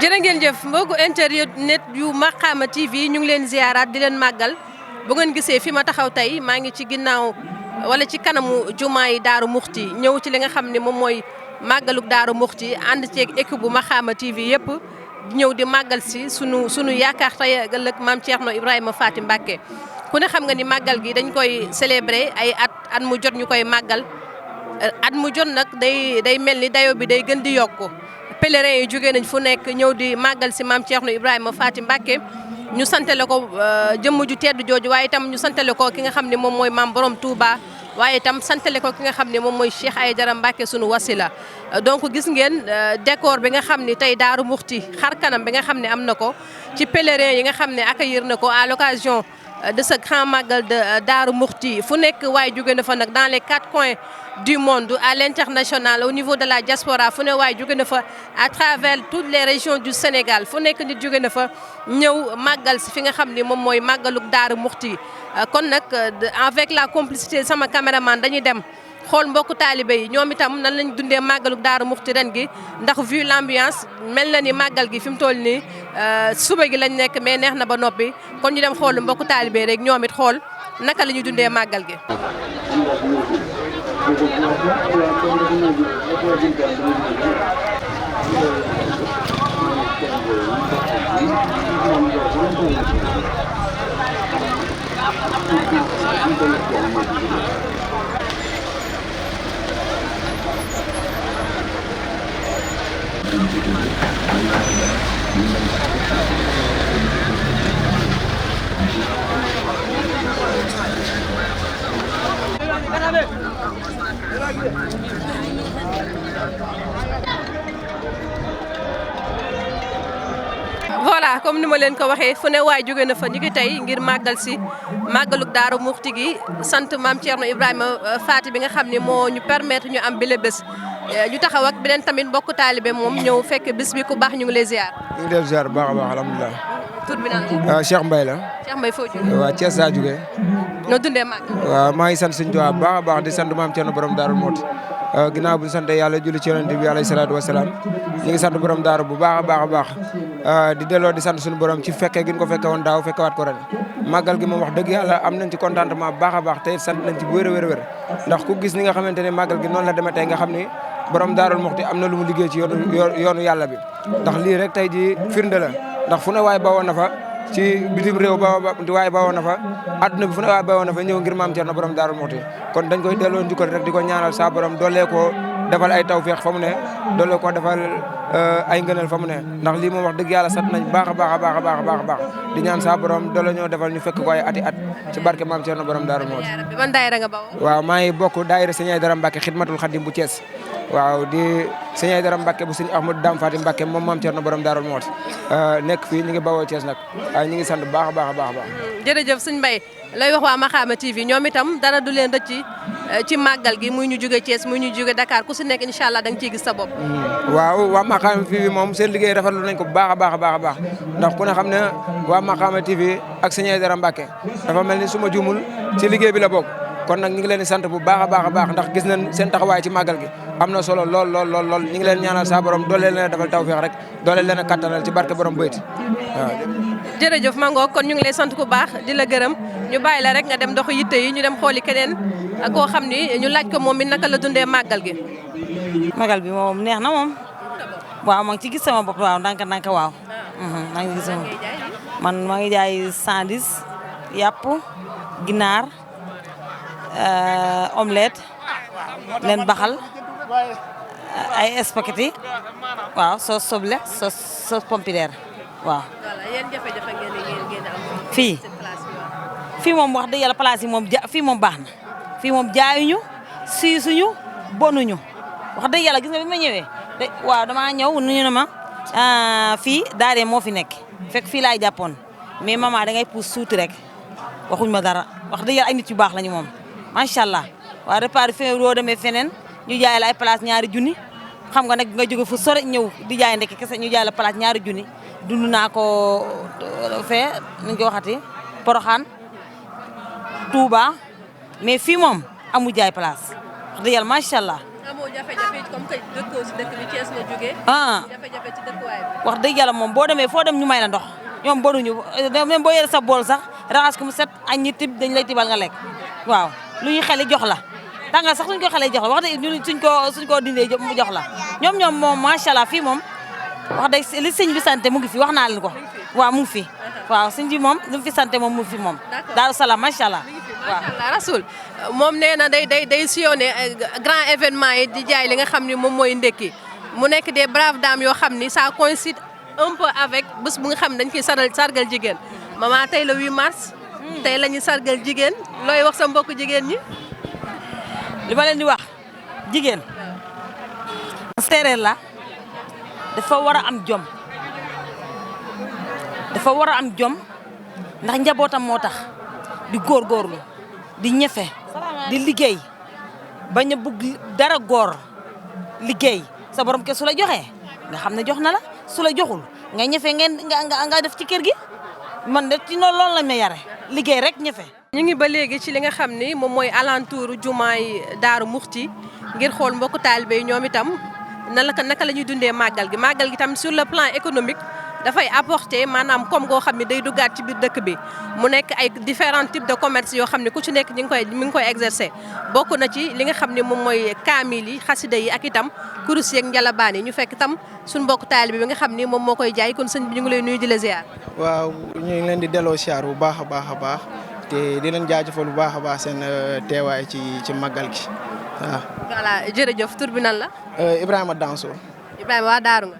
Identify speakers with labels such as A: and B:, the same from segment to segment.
A: jërë ngeen jëf mbokku internet yu Makhama TV ñu ngi leen ziaraat di leen màggal bu ngeen gisee fi ma taxaw tey maa ngi ci ginnaaw wala ci kanamu jumaa yi Daaru Muxti ñëw ci li nga xam ne moom mooy màggaluk Daaru Muxti ànd ceeg équipe bu Makhama TV yëpp ñëw di màggal si sunu yaakaar tey ëllëg maam Thierno Ibrahima Faty Mbacké ku ne xam nga ni màggal gi dañ koy célébrer ay at mu jot ñu koy màggal at mu jot nag day mel ni dayo bi day gën di yokku pèlerins yi jógee nañ fu nekk ñëw di màggal si maam Thierno Ibrahima Faty Mbacké ñu santale ko jëmm ju tedd jooju waaye itam ñu santale ko ki nga xam ne moom mooy maam borom Touba waaye itam santale ko ki nga xam ne moom mooy Cheikh Aïdara Mbacké sunu wasila donc gis ngeen décor bi nga xam ne tey Daaru Muxti xar kanam bi nga xam ne am na ko ci pèlerins yi nga xam ne accueillir na ko à l'occasion de ce grand magal de Daaru Muxti fu nekk waaye jóge na fa nag dans les 4 coins du monde à l'international au niveau de la diaspora fu ne waaye jóge na fa à travers toutes les régions du Sénégal fu nekk nit jóge na fa ñëw màggal si fi nga xam ni moom mooy màggaluk Daaru Muxti kon nag avec la complicité sama caméraman dañuy dem xool mbokku taalibe yi ñoom itam nan lañ dundee màggaluk Daaru Muxti ren gi ndax vu l'ambiance mel na ni màggal gi fi mu toll nii suba gi lañ nekk mais neex na ba noppi kon ñu dem xool mbokku taalibe rek ñoom it xool naka la ñuy dundee màggal gi. voilà comme ni ma leen ko waxee fu ne waay jóge na fa ñu ngi tey ngir màggal si màggaluk Daaru Muxti gi sant maam Thierno Ibrahima Faty bi nga xam ne moo ñu permettre ñu am bile bés ñu taxaw ak beneen tamit mbokku taalibe moom ñëw fekk bés bi ku baax ñu ngi lay ziar.
B: ñu ngi lay ziar bu baax a baax alhamdulilah.
A: tur bi naan la.
B: Cheikh Mbaye la.
A: Cheikh Mbaye foo jógee.
B: waaw Thiès saa jógee.
A: noo dundee màggal.
B: waaw maa ngi sant suñu Tuubaa bu baax a baax di sant maam Thierno borom Daaru Muxti ginnaaw bu ñu sant yàlla julli ci yonent bi alayhi salaatu wa salaam ñu ngi sant borom daaru bu baax a baax a baax di delloo di sant suñu borom ci fekkee gi ñu ko fekke woon daaw fekkewaat ko ren màggal gi moom wax dëgg yàlla am nañ ci contentement bu baax a baax te sant nañ ci bu wér a wér ndax ku gis ni nga xamante ne màggal gi noonu la demee tey nga xam ni borom Daaru Muxti am na lu mu liggéey ci yoonu yàlla bi ndax lii rek tey ji firnde la ndax fu ne waay bawoon na fa ci bitim réew waaye bawoon na fa adduna bi fu ne waaye bawoon na fa ñëw ngir maam Thierno borom Daaru Muxti kon dañ koy delloo njukkal rek di ko ñaanal sa borom doolee ko defal ay tawfeex fa mu ne doolee ko defal ay ngëneel fa mu ne ndax lii moom wax dëgg yàlla sant nañ baax a baax a baax a baax a baax di ñaan sa borom doole ñoo defal ñu fekk ko ay ati at ci barke maam Thierno borom Daaru Muxti.
A: ban daayira nga bawoo.
B: waaw maa ngi bokk daayira Sëñ Aïdara Mbacké Xidmatul Xadim bu Thiès waaw di Sëñ Aïdara Mbacké bu Sëñ Ahmadou Dame Faty Mbacké moom maam Thierno borom Daaru Muxti nekk fii ñu ngi bawoo Thiès nag waaye ñu ngi sant baax a baax a baax.
A: jërëjëf sëñ Mbaye lay wax waa Makhama TV ñoom itam dara du leen rëcc ci màggal gi muy ñu jóge Thiès muy ñu jóge Dakar ku si nekk incha allah da nga ciy gis sa bopp.
B: waaw waa Makhama TV moom seen liggéey rafetlu nañ ko bu baax a baax a baax a baax ndax ku ne xam ne waa Makhama TV ak Sëñ Aïdara Mbacké dafa mel ni su ma juumul ci liggéey bi la bokk kon nag ñu ngi leen di sant bu baax a baax a baax ndax gis nañ seen taxawaay ci màggal gi am na solo lool lool lool lool ñu ngi leen ñaanal sa borom doole leen a defal tawfeex rek doole leen a kattanal ci barke borom bëyti waaw.
A: jërëjëf Mango kon ñu ngi lay sant ku baax di la gërëm ñu bàyyi la rek nga dem doxu yitte yi ñu dem xooli keneen koo xam ni ñu laaj ko moom mi naka la dundee màggal gi.
C: màggal bi moom neex na moom waaw maa ngi ci gis sama bopp waaw ndànk-ndànk waaw. maa ngi gis man maa ngi jaay 110 yàpp ginaar omelette leen baxal ay spaghetti waaw sauce soble sauce pompiteer waaw. fii moom wax dëgg yàlla place yi moom fii moom baax na fii moom jaayuñu siisuñu bonuñu wax dëgg yàlla gis nga bi ma ñëwee waaw damaa ñëw nuñu ne ma fii daare moo fi nekk fekk fii laay jàppoon mais maman da ngay puus suuti rek waxuñ ma dara wax dëgg yàlla ay nit yu baax lañu moom macha allah waaw départ fi doo demee feneen ñu jaay la ay place ñaari junni xam nga nag nga jóge fu sore ñëw di jaay ndekki kese ñu jaay la place ñaari junni dund naa ko fee nuñ ko waxati Poroxaan Touba mais fii moom amu jaay place wax dëgg yàlla macha allah.
A: jafe-jafe comme que dëkkoo si dëkk bi Thiès la jógee. jafe-jafe ci dëkkuwaay bi.
C: wax dëgg yàlla moom boo demee foo dem ñu may la ndox ñoom bonuñu même boo yore sa bool sax raxas ko mu set añ ñi tib dañ lay tibal nga lekk waaw lu ñuy xeli jox la tàngal sax suñ ko xelee jox la wax dëgg ñun suñ ko dindee mu jox la ñoom moom macha allah fii moom wax dëgg li sëñ bi santé mu ngi fi wax naa leen ko waaw mu ngi fi waaw sëñ bi moom lu mu fi santé moom mu ngi fi moom Daaru Salaam macha allah waaw
A: macha allah Rasoul moom nee na day sillonné grand événement yi di jaay li nga xam ni moom mooy ndekki mu nekk des braves dames yoo xam ni ça coïncide un peu avec bés bu nga xam ne dañ koy sargal jigéen maman tey le 8 mars tey la ñu sargal jigéen looy wax sa mbokku jigéen ñi
C: li ma leen di wax jigéen séeréer la dafa war a am jom dafa war a am jom ndax njabootam moo tax di góorgóorlu di ñefe di liggéey bañ a bugg dara góor liggéey sa borom ke su la joxee nga xam ne jox na la su la joxul nga ñefe nga def ci kër gi man de ci noonu loolu lañ ma yare liggéey rek ñefe.
A: ñu ngi ba léegi ci li nga xam ni moom mooy alentour jumaay Daaru Muxti ngir xool mbokku taalibe yi ñoom itam naka la ñuy dundee màggal gi tam sur le plan économique dafay apporter maanaam comme goo xam ne day duggaat ci biir dëkk bi mu nekk ay différents types de commerce yoo xam ne ku ci nekk mi ngi koy exercer bokk na ci li nga xam ne moom mooy kaamil yi xasida yi ak itam kurus yeeg njalabaan yi ñu fekk itam suñu mbokku taalibe bi nga xam ni moom moo koy jaay kon sëñ bi ñu ngi lay nuyu di la ziar.
D: waaw ñu ngi leen di delloo ziar bu baax a baax te di leen jaajëfal bu baax a baax seen teewaay ci màggal gi waaw.
A: voilà jërëjëf tur bi nan la.
D: Ibrahima Danso.
A: Ibrahima waa Daaru nga.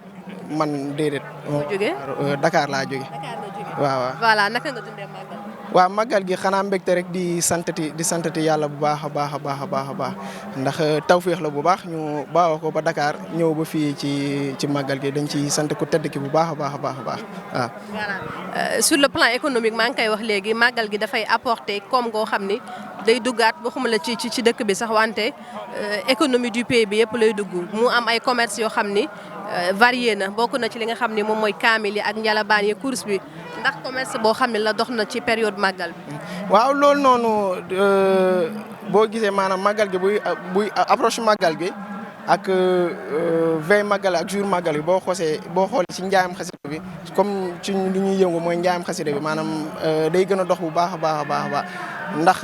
D: man déedéet.
A: jóge
D: Dakar laa jóge. waaw.
A: voilà naka nga dundee màggal.
D: waaw màggal gi xanaa mbégte rek di santati yàlla bu baax a baax ndax tawféex la bu baax ñu baawoo ko ba Dakar ñëw ba fii ci màggal gi dañ ci sant ku tedd ki bu baax a baax waaw.
A: voilà sur le plan économique maa ngi koy wax léegi màggal gi dafay apporter koom goo xam ni day duggaat waxuma la ci dëkk bi sax wante économie du pays bi yëpp lay dugg mu am ay commerce yoo xam ni varié na bokk na ci li nga xam ni moom mooy kaamil yi ak njalabaan yi course bi ndax commerce boo xam ne la dox na ci période màggal bi.
D: waaw loolu noonu boo gisee maanaam màggal gi buy approche màggal gi ak veille màggal ak jour màggal bi boo xoolee ci njaayam xasida bi comme ci li ñuy yëngu mooy njaayam xasida bi maanaam day gën a dox bu baax a baax ndax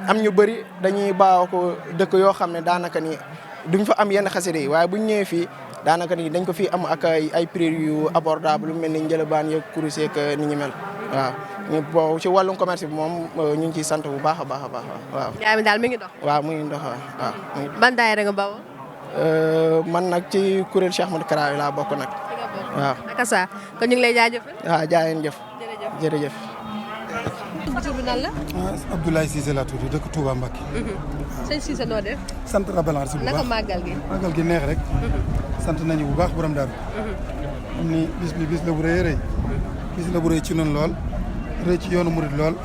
D: am ñu bëri dañuy baaw ko dëkk yoo xam ne daanaka ni duñ fa am yenn xasida yi waaye buñ ñëwee fii daanaka ni dañ ko fi am ak ay prix yu abordable lu mel ni njëlabaan yeeg kurus yeeg ni ñu mel waaw ci wàllum commerce bi moom ñu ngi ciy sant bu baax a baax waaw.
A: jaay mi daal mi ngi dox.
D: waaw mu ngi dox waaw.
A: ban daayira nga bawoo.
D: man nag ci kuréel Cheikh Ahmadou Kara yi laa bokk nag. waaw.
A: naka saa kon ñu ngi lay jaajëfal.
D: waaw jaayeen jëf. jërëjëf.
A: tur bi nan la.
E: Abdoulaye Cissé laa tudd dëkk Touba Mbacké.
A: sëñ Cissé noo def.
E: sant rabalar si bu baax
A: naka màggal gi.
E: màggal gi neex rek. sant nañu bu baax borom daal. am ni bis bi bis la bu rëy a rëy. bis la bu rëy ci noonu lool. rëy ci yoonu murid lool.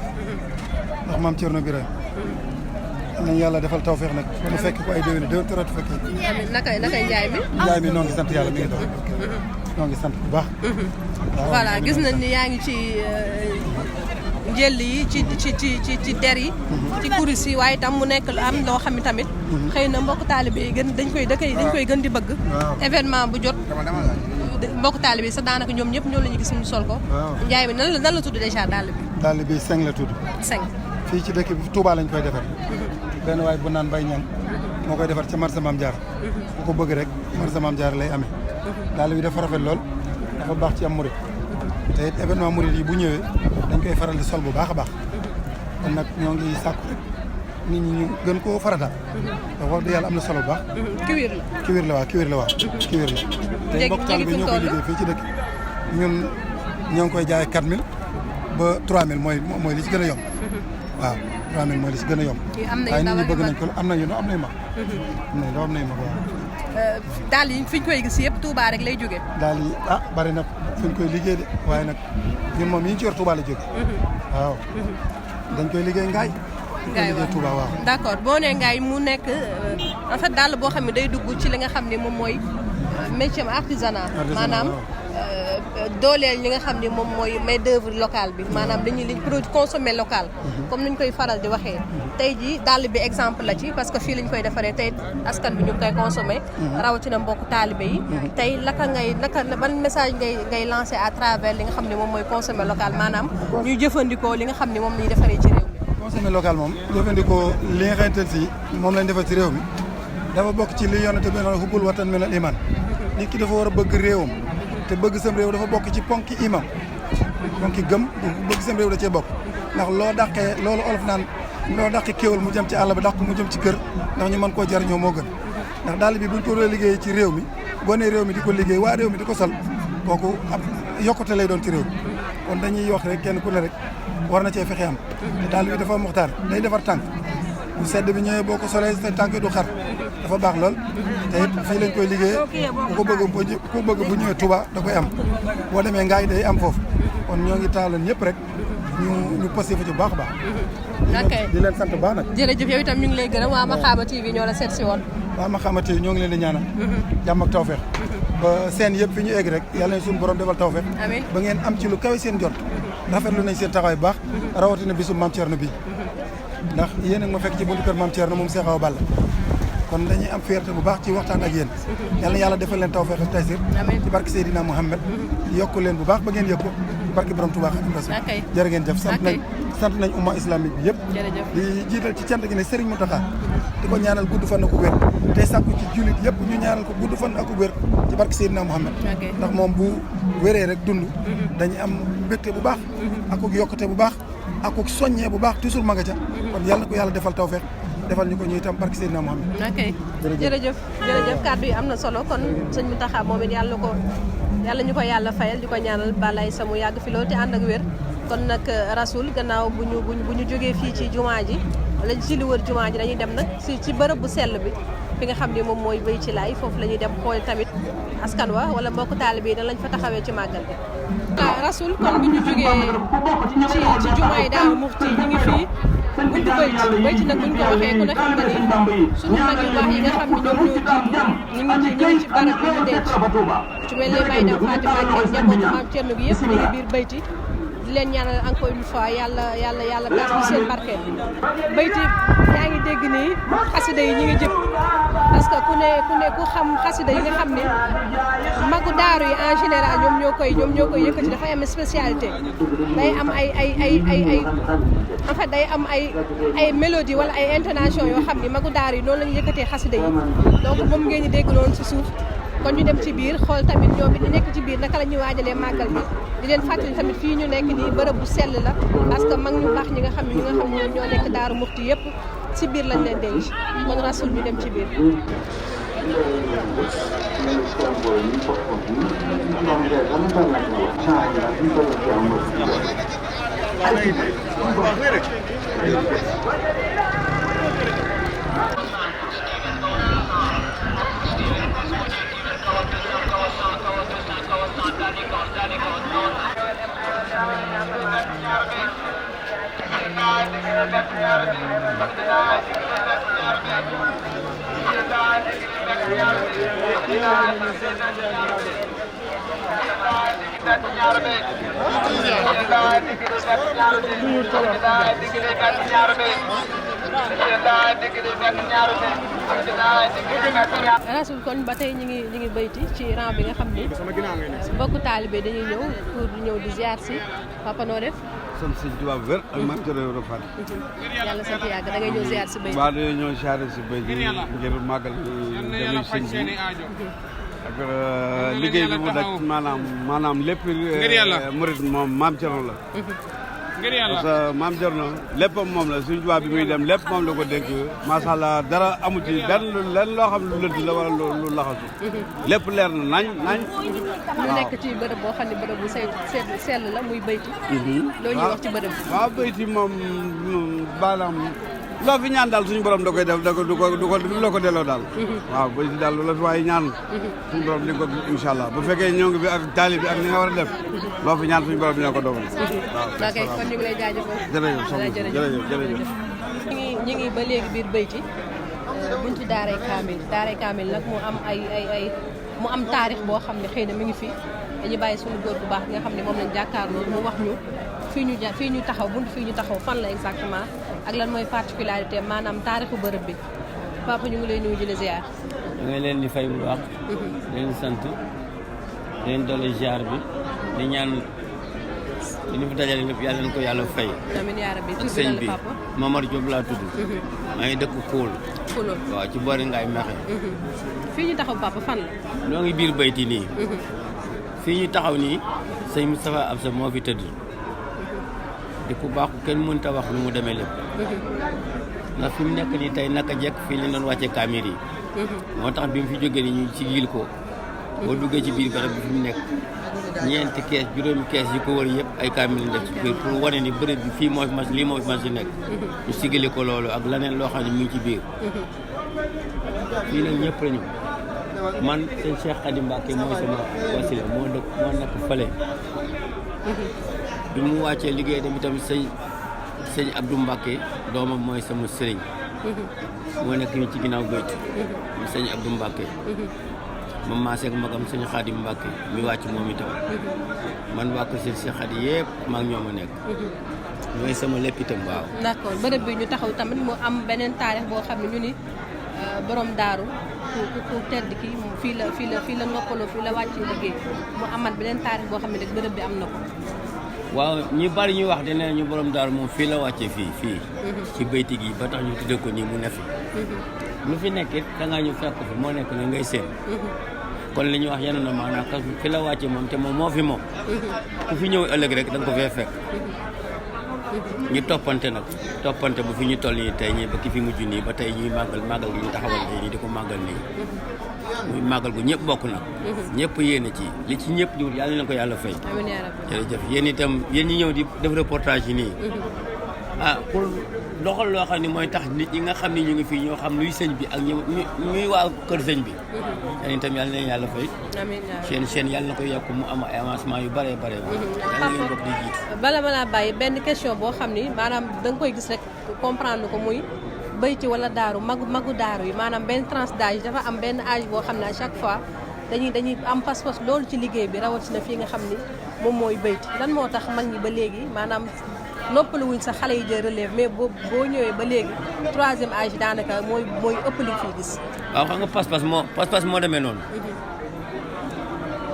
E: ndax maam Thierno Birahim. nañ yàlla defal tawfeex nag. ba mu fekk ko ay déwén déwén tëratu fekk.
A: amiin naka njaay mi.
E: njaay mi noo ngi sant yàlla mi ngi dox. noo ngi sant bu baax.
A: voilà gis nañ ni yaa ngi ci njël yi ci der yi. ci kuris yi waaye itam mu nekk lu am loo xam ne tamit. xëy na mbokk taalibe yi dañ koy gën di bëgg. événement bu jot. mbokk taalibe yi sax daanaka ñoom ñëpp ñoo la ñu gis ñu sol ko. njaay mi nan la tudd déjà dàll bi.
E: dàll bi seng la tudd.
A: seng.
E: fii ci dëkk bi Touba lañ koy defar. benn waay bu naan Mbay Ñang moo koy defar ca marché Mame Diarra. bu ko bëgg rek marché Mame Diarra lay amee. dàll bi dafa rafet lool dafa baax ci am murid te it événement murid yi bu ñëwee dañ koy faral di sol bu baax a baax kon nag ñoo ngi sàkku rek nit ñi ñu gën koo farataal. ndax wax dëgg yàlla am na solo bu baax. kiwir la waaw kiwir la. te mbokk taal bi ñoo koy liggéey fii ci dëkk ñun ñoo ngi koy jaay 4000 ba 3000 mooy li ci gën a yomb. waaw 3000 mooy li ci gën a yomb. waaye nit ñi bëgg nañ ko am na yu mag. am na yu mag waaw.
A: daal yi fi ñu koy gis yëpp Touba rek lay jógee.
E: daal yi bari na fi ñu koy liggéey de waaye nag ñun moom yi ñu ci yor Touba la jógee. waaw dañ koy liggéey ngaay.
A: ngaay waaw
E: Touba waaw.
A: d'accord boo nee ngaay mu nekk en fait daal boo xam ne day dugg ci li nga xam ne moom mooy métier artisanat maanaam dooleel ñi nga xam ne moom mooy main d'œuvre locale bi maanaam dañuy liñ produit consommé local comme ni ñu koy faral di waxee tey jii dàll bi exemple la ci parce que fii lañ koy defaree tey askan bi ñu ngi koy consommé rawatina mbokk taalibe yi tey naka ban message ngay lancé à travers li nga xam ne moom mooy consommé local maanaam ñuy jëfandikoo li nga xam ne moom la ñuy defaree ci réew mi
E: consommé local moom jëfandikoo li nga xamante ne si moom lañ defar ci réew mi dafa bokk ci li yonente bi noonu hubbul watan minal iman nit ki dafa war a bëgg réewam te bëgg sam réew dafa bokk ci ponki imam ponki gëm bëgg sam réew da cee bokk ndax loo dàqee loolu olof naan loo dàqee kéwal mu jëm ci àll ba dàq mu jëm ci kër ndax ñu mën koo jariñoo moo gën ndax daal bi buñ ko doon liggéey ci réew mi boo nee réew mi di ko liggéey waa réew mi di ko sol kooku ab yokkute lay doon ci réew mi kon dañuy wax rek kenn ku ne rek war na cee fexe am te daal bi dafa muxtaar day defar tànk bu sedd bi ñëwee boo ko solee sa tànk du xar dafa baax lool te it fii lañ koy liggéeyee ku ko bëgg bu ñëwee Touba da koy am boo demee ngaay day am foofu kon ñoo ngi taaloon ñëpp rek ñu passé fa ci baax a baax.
A: ok
E: di leen sant baax nag.
A: jërëjëf yow itam ñu ngi lay gërëm waa Makhama TV ñoo la seet si woon.
E: waa Makhama TV ñoo ngi leen di ñaanal. jàmm ak tawfeex ba seen yëpp fi ñu egg rek yàlla nañ suñu borom defal tawfeex.
A: amiin
E: ba ngeen am ci lu kawe seen jot. rafetlu nañ seen taxawaay bu baax rawatina bisu Mame Thierno bii ndax yéen a ngi ma fekk ci buntu kër Mame Thierno moom Cheikh Awa Balla kon dañuy am fierté bu baax ci waxtaan ak yéen yal na yàlla defal leen tawfeex ak taysir ci barke Seydina Mouhamed yokku leen bu baax ba ngeen yëg ko ci barke borom Touba Xaadimu Rasuul jërë ngeen jëf sant nañ umma islamique bi yëpp di jiital ci cant gi ne Serigne Mountakha di ko ñaanal gudd fan ak wér tey sàkku ci jullit yëpp ñu ñaanal ko gudd fan ak wér ci barke Seydina Mouhamed ndax moom bu wéree rek dund dañuy am mbégte bu baax akuk yokkute bu baax akuk soññee bu baax toujours ma nga ca kon yàlla ko yàlla defal tawfeex defal ñu ko ñuy itam barke Seydina Mouhamed.
A: ok jërëjëf kàddu yi am na solo kon sëñ Mountakha moom it yàlla ñu ko yàlla fayal di ko ñaanal balay sa mu yàgg fi loolu te ànd ak wér kon nag Rasoul gannaaw bu ñu jógee fii ci jumaa ji wala ci li wër jumaa ji dañuy dem nag ci bërëb bu sell bi fi nga xam ne moom mooy béy ci laay foofu la ñuy dem xool tamit askan wa wala mbokk taalibe yi dan lañ fa taxawee ci màggal bi. Rasoul kon bu ñu jógee ci jumaa yi Daaru Muxti ñu ngi fii buntu Bayti nag buñ ko waxee ku ne xam nga ni suñu mag yu baax yi nga xam ne ñoom ñoo jiitu ñu ngi ci barab bi ñu denc ci mel ne Baye Dame Fatima ak njabootu Mame Thierno gi yëpp ñu ngi biir Bayti di leen ñaanal encore une fois yàlla taas bi seen barke Bayti yaa ngi dégg nii xasida yi ñi ngi jëpp parce que ku xam xasida yi nga xam ne magu daaru yi en général ñoom ñoo koy yëkkati dafay am spécialité day am ay en fait day am ay mélodie wala ay intonation yoo xam ni magu daaru yi noonu lañu yëkkatee xasida yi donc moom ngeen di dégg noonu ci suuf kon ñu dem ci biir xool tamit ñoom it ñu nekk ci biir naka la ñuy waajalee màggal bi di leen fàttali tamit fii ñu nekk nii bërëb bu sell la parce que mag ñu baax ñi nga xam ñoo nekk Daaru Muxti yëpp ci biir lañ leen denc kon Rasoul ñu dem ci biir. Rasoul kon ba tey ñu ngi Bayti ci rang bi nga xam ni mbokku taalibe dañuy ñëw pour di ñëw di ziar si papa noo def.
F: sant sëñ Tuubaa wér ak Mame Thierno Ibra Fall.
A: yàlla sant yàgg da ngay ñëw ziar si Bayti.
F: waaw dañoo ñëw ziar si Bayti ngir màggal demee sëñ bi ak liggéey bi mu daj maanaam lépp murit moom Mame Thierno la. parce que Mame Thierno léppam moom la suñu tubaab bi muy dem lépp moom la ko dénk macha allah dara amu ci lenn loo xam ne lu lënt la wala lu laxasu lépp leer na nañ.
A: ñu nekk ci bërëb boo xam ne bërëb bu sell la muy Bayti. loo ñuy wax ci bërëb bi.
F: waaw Bayti moom maanaam loo fi ñaan daal suñu borom da koy def du la ko delloo daal. waaw Bayti daal loola fi waaye ñaan suñu borom di nga ko incha allah bu fekkee ñëw ngi fi ak taali bi ak ni nga war a def loo fi ñaan suñu borom dina ko dogal. waaw
A: ok kon ñu ngi lay jaajëfal.
F: jërëjëf.
A: ñi ngi ba léegi biir Bayti buntu daaray kaamil nag mu am ay mu am taarix boo xam ne xëy na mi ngi fi dañuy bàyyi suñu góor bu baax nga xam ne moom lañ jàkkaarloo mu wax ñu fii ñu taxaw buntu fii ñu taxaw fan la exactement ak lan mooy particularité maanaam taarixu bërëb bi papa ñu ngi lay nuyu di la ziar.
G: ñu ngi leen di fay bu baax. leen sant leen doole ziar bi di ñaan li ñu fi dajale lépp yàlla na ko yàlla fay.
A: amiin yaa rabbi tur bi
G: sëñ
A: lan
G: bi
A: la papa.
G: Momar Diop laa tudd. maa ngi dëkk Koul.
A: Koul
G: waaw ci boori Ngaye Mexe.
A: fii ñu taxaw papa fan la.
G: ñoo ngi biir bayti nii. fii ñu taxaw nii sëñ Moustapha Absa moo fi tëdd. di ku baax kenn mënut a wax lu mu demee lépp. ndax fi mu nekk nii tey naka jekk fii lañ doon wàcce kaamir yi. moo tax bi mu fi jógee nii ñu ci yil ko. boo duggee ci biir barab bi fi mu nekk. ñeenti kees juróomi kees yi ko wër yëpp ay kaamil lañ def ci biir pour wane ni bërëb bi fii moo fi mas lii moo fi mas di nekk. ñu sigale ko loolu ak leneen loo xam ne mu ngi ci biir. fii nag ñëpp lañu man sëñ Cheikh Khady Mbacké mooy sama wasila moo nekk fële. bi mu wàccee liggéey tamit sëñ Abdou Mbacké doomam mooy sama sëriñ. moo nekk ñu ci ginnaaw béykat. sëñ Abdou Mbacké. moom maa seeg magam sëñ Khady Mbacké mi wàcc moom itam. man waa kër sëñ Cheikh Khady yëpp maa ngi ñoom a nekk. mooy sama lépp itam waaw.
A: d'accord bërëb bi ñu taxaw tamit mu am beneen taarix boo xam ne ñu ni borom daaru ku tedd ki fii la noppaloo fii la wàcc liggéey mu amat beneen taarix boo xam ne rek bërëb bi am na ko.
G: waaw ñu bari ñuy wax dina ñu borom daaru moom fii la wàccee fii. ci bayti gi ba tax ñu tuddee ko nii mu ne fi. lu fi nekk it da ngaa ñu fekk fi moo nekk ne ngay seen. kon li ñuy wax yenn na maanaam kas fi la wàccee moom te moom moo fi moom. ku fi ñëw ëllëg rek da nga ko fee fekk. ñu toppante bu fi ñu toll nii tey ñii ba ki fi mujj nii ba tey ñuy màggal gi ñu taxawal nii di ko màggal nii. muy màggal gu ñëpp bokk na. ñëpp yéene ci li ci ñëpp di wut yàlla na ko yàlla fay.
A: amiin yaa rabbi.
G: jërëjëf yéen itam yéen ñi ñëw di def reportage yi nii. pour doxal loo xam ne mooy tax nit ñi nga xam ne ñu ngi fii ñoo xam luy sëñ bi ak ñuy waa kër sëñ bi. yéen itam yàlla na yàlla fay.
A: amiin yaa rabbi
G: seen yàlla na ko yokk mu am ay avancement yu bëree bëri. yàlla na ngeen bokk di jiitu.
A: bala ma laa bàyyi benn question boo xam ni maanaam da nga koy gis rek comprendre ko muy bayti wala daaru magu daaru yi maanaam benn tranche d'âge dafa am benn âge boo xam ne à chaque fois dañuy am pas-pas loolu ci liggéey bi rawatina fii nga xam ni moom mooy bayti lan moo tax mag ñi ba léegi maanaam noppaluwuñ sa xale yi jël relève mais boo ñëwee ba léegi troisième âge daanaka mooy ëpp li fii gis.
G: waaw xam nga pas-pas moo demee noonu.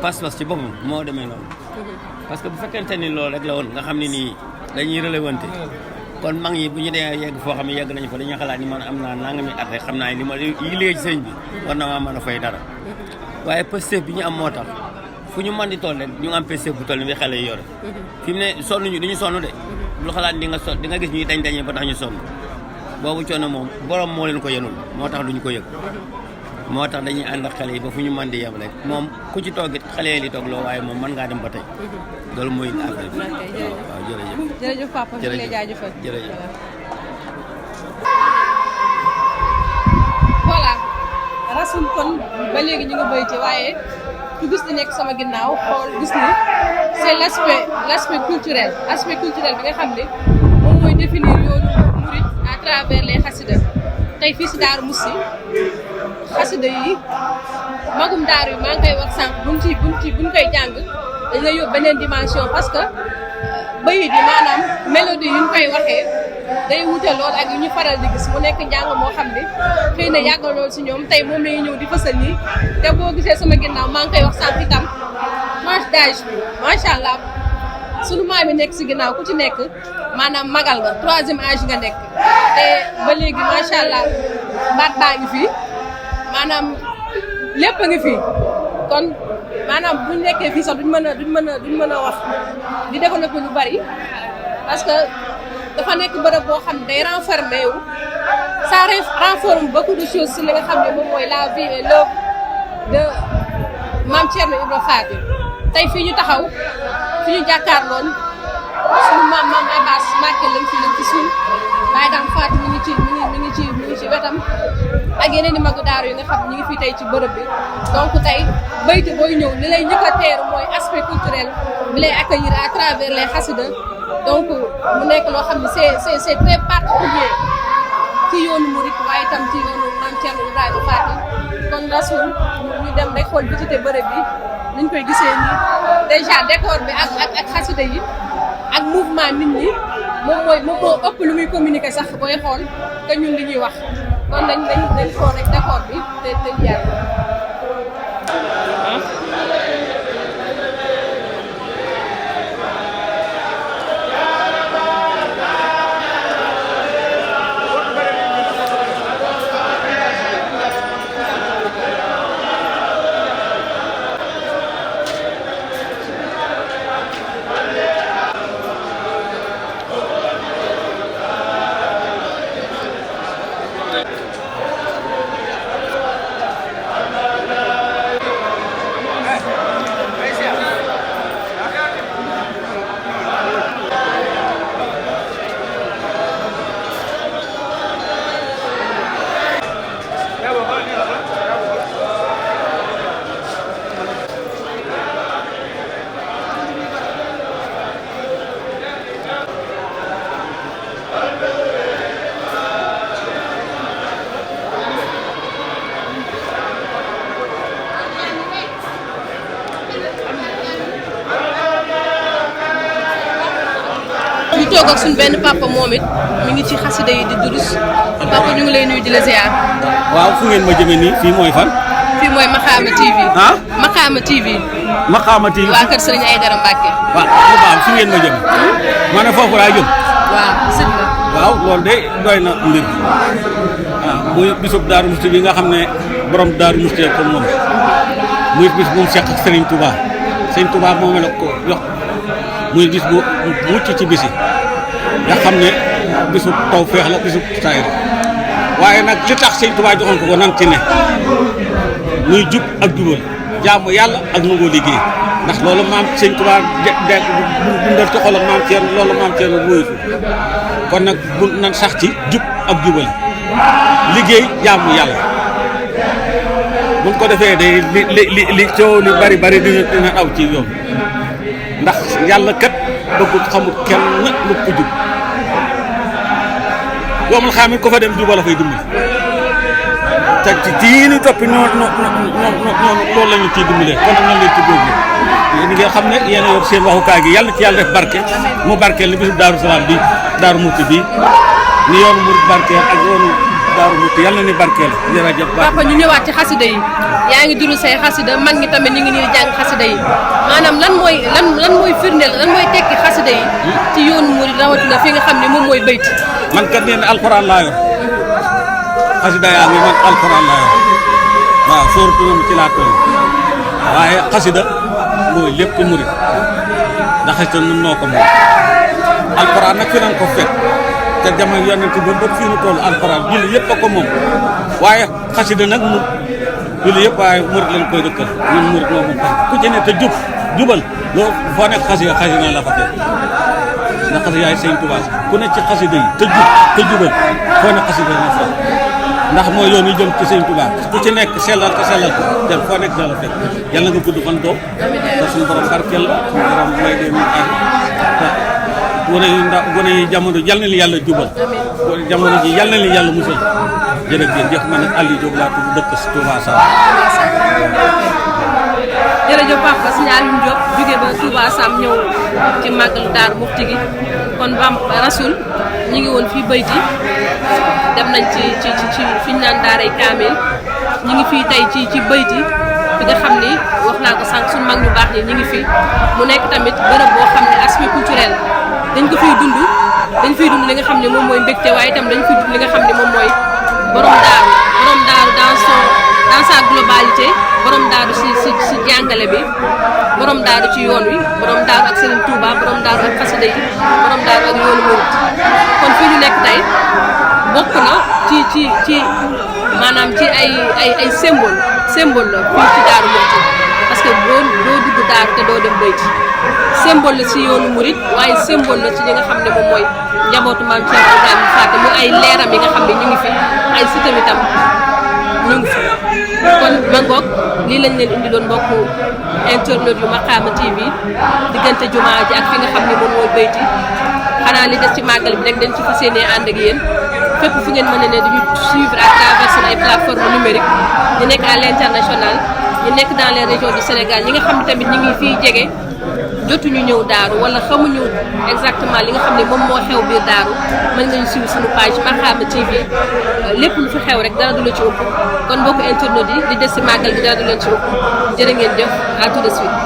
G: pas-pas ci boppam moo demee noonu. parce que bu fekkente ni loolu rek la woon nga xam ne nii dañuy relewante kon mag ñi bu ñu dee yegg foo xam ne yegg nañu fa dañuy xalaat ni man am naa nangami at rek xam naa li ma liggéey ci sëñ bi war na maa mën a fay dara. waaye Pastef bi ñu am moo tax fu ñu mën di toll rek ñu am Pastef bu toll ni bi xale yi yore. fi mu ne sonnuñu duñu sonn de. lu xalaat di nga gis ñuy dañee ba tax ñu sonn boobu coono moom borom moo leen ko yenul moo tax duñu ko yëg. moo tax dañuy ànd ak xale yi ba fu ñu mën di yem rek moom ku ci toog it xale yi li toog loo waaye moom mën ngaa dem ba tey. loolu mooy affaire bi. waaw jërëjëf.
A: jërëjëf papa ñu ngi lay jaajëfal.
G: jërëjëf.
A: voilà rasul kon ba léegi ñu ngi béyti waaye ku gis di nekk sama ginnaaw xool gis ni c'est l'aspect culturel bi nga xam ne moom mooy définir yoonu murid à travers les xasida tey fii si Daaru Muxti xasida yi magum daaru yi maa ngi koy wax sànq buñ koy jàng dañ lay yóbbu beneen dimension parce que bayit yi maanaam mélodie yu ñu koy waxee day wute lool ak yu ñu faral di gis mu nekk njàng moo xam ne xëy na yàgg lool si ñoom tey moom lañuy ñëw di fësal nii te boo gisee sama ginnaaw maa ngi koy wax sànq itam tranche d'âge bi macha allah sunu maam yi nekk si ginnaaw ku ci nekk maanaam magal nga troisième âge nga nekk te ba léegi macha allah baat baa ngi fi maanaam lépp a ngi fi kon maanaam buñ nekkee fii sax duñ mën a wax di développer lu bari parce que dafa nekk bërëb boo xam ne day renfermé wu ça renforme beaucoup de choses si li nga xam ne moom mooy la vie et l'œuvre de Mame Thierno Ibra Faty tey fii ñu taxaw fi ñu jàkkaarloon suñu maam Abbas Mbacké lañ fi suul Baye Dame Faty mi ngi ci wetam ak yeneen i magu daaru yi nga xam ñi ngi fii tey ci bërëb bi donc tey bayti booy ñëw li lay njëkk a teeru mooy aspect culturel bi lay accueillir à travers les xasida donc mu nekk loo xam ne c'est très particulier ci yoonu murit waaye itam ci yoonu Maam Thierno Ibrahima Faty kon Rasoul ñu dem rek xool visiter bërëb bi niñ koy gisee nii déjà décor bi ak xasida yi ak mouvement nit ñi moom moo ëpp lu muy communiquer sax booy xool te ñun li ñuy wax kon dañ xool rek décor bi te yàlla. ñu toog ak suñu benn papa moom it mi ngi ci xasida yi di durus papa ñu ngi lay nuyu di la ziar.
H: waaw fu ngeen ma jëmee nii fii mooy fan.
A: fii mooy Makhama TV.
H: ah
A: Makhama TV.
H: Makhama TV.
A: waa kër Serigne Aïdara Mbacke.
H: waaw bu baax fi ngeen ma jëm. ma ne foofu laa jëm.
A: waaw sëñ la.
H: waaw loolu de doy na mbir. waaw muy bisub Daaru Musti bi nga xam ne borom Daaru Musti ko moom. muy bis bu mu seq ak Serigne Touba. Serigne Touba moom la ko jox muy bis bu mucc ci bisi nga xam ne bisu taw feex la bisu saayir waaye nag li tax Sëñ Tuubaa joxoon ko nan ci ne muy jub ak jubal jaamu yàlla ak nangoo liggéey ndax loolu maam Sëñ Tuubaa dundal ci xolam maam Thierno loolu maam Thierno wuyu fi kon nag bu nan sax ci jub ak jubal liggéey jaamu yàlla buñ ko defee day li coow li bari dina aw ci yoon ndax yàlla kat bëgg xamul kenn lu ko jub yoomul xaamit ko fa dem juba la fay dimbali te ci yii ni toppi noonu loolu la ñu ciy dimbalee kon nag nan leen ci góob ñi nga xam ne yéen a yor seen waxukaay gi yàlla ci yàlla def barke mu barkeel ni bisu Daaru Salaam bi Daaru Musti bi ni yoonu murid barkeel ak yoonu Daaru Musti yàlla ni barkeel jërëjëf
A: papa ñu ñëwaat ci xasida yi yaa ngi duru say xasida mag ñi tamit ñu ngi nii di jàng xasida yi maanaam lan mooy firndeel lan mooy tekki xasida yi ci yoonu murid rawatina fi nga xam ne moom mooy bayti
H: man kat nee na alxuraan laa yor xasida yaa ngi man alxuraan laa yor waaw sóoratu na ci laa toll waaye xasida mooy lépp murid ndax xasida nun noo ko moom alxuraan nag fi nañ ko fekk te jamono yonent ba ba fii nu toll alxuraan julli yëpp a ko moom waaye xasida nag mu julli yëpp waaye murid lañ koy dëkkal ñun murid moo moom ku ci ne te jubal loolu foo nekk xasida la fa fekk ndax xasida yaay Sëñ Tuubaa ku ne ci xasida yi te jubal foo nekk xasida na fa ndax mooy yoon yi jëm ci Sëñ Tuubaa ku ci nekk sellal ko te foo nekk dala fekk yàlla nga gudd fan doom te suñu borom barkeel la suñu borom may dee muy àgg te gone yi jamono yal na li yàlla jubal jamono ji yal na li yàlla musal jërëjëf man nag Aliou Diop laa tudd dëkk si Touba Sam.
A: jërëjëf papa sëñ Aliou Diop jóge ba Touba Sam ñëw ci màggalu Daaru Muxti gi kon Rasoul ñi ngi woon fii bayti dem nañ ci fi ñu naan daaray kaamil ñi ngi fii tey ci bayti fi nga xam ni wax naa ko sànq suñu mag ñu baax ñi ñi ngi fi mu nekk tamit bërëb boo xam ne aspect culturel dañ ko fiy dund li nga xam ne moom mooy mbégte waaye itam dañ fiy dund li nga xam ne moom mooy borom daaru dans sa globalité borom daaru si jàngale bi borom daaru ci yoon wi borom daaru ak Serigne Touba borom daaru ak xasida yi borom daaru ak yoonu murid kon fii ñu nekk tey bokk na ci maanaam ci ay symbole la fii ci Daaru Muxti parce que doo dugg daaru te doo dem bayti symbole la si yoonu murid waaye symbole la ci li nga xam ne moom mooy njabootu maam Thierno Ibrahima Faty mu ay leeram yi nga xam ne ñu ngi fi ay sitam itam ñu ngi fi kon ma ngoog lii lañ leen indi doon mbokku internet yu Makhama TV diggante jumaa ji ak fi nga xam ne moom mooy bayti xanaa li des ci màggal bi rek dañ ci fas yéenee ànd ak yéen fépp fu ngeen mën a ne dañu suivre à travers seen ay plateformes numériques ñu nekk à l'international ñu nekk dans les régions du Sénégal ñi nga xam ne tamit ñu ngi fii jege jotuñu ñëw daaru wala xamuñu exactement li nga xam ne moom moo xew biir daaru mën nga ñu suivre suñu page Makhama TV lépp lu fi xew rek dara du la ci ëpp kon mbokku internautes yi di des si màggal gi dara du leen ci ëpp jërë ngeen jëf à tout de suite.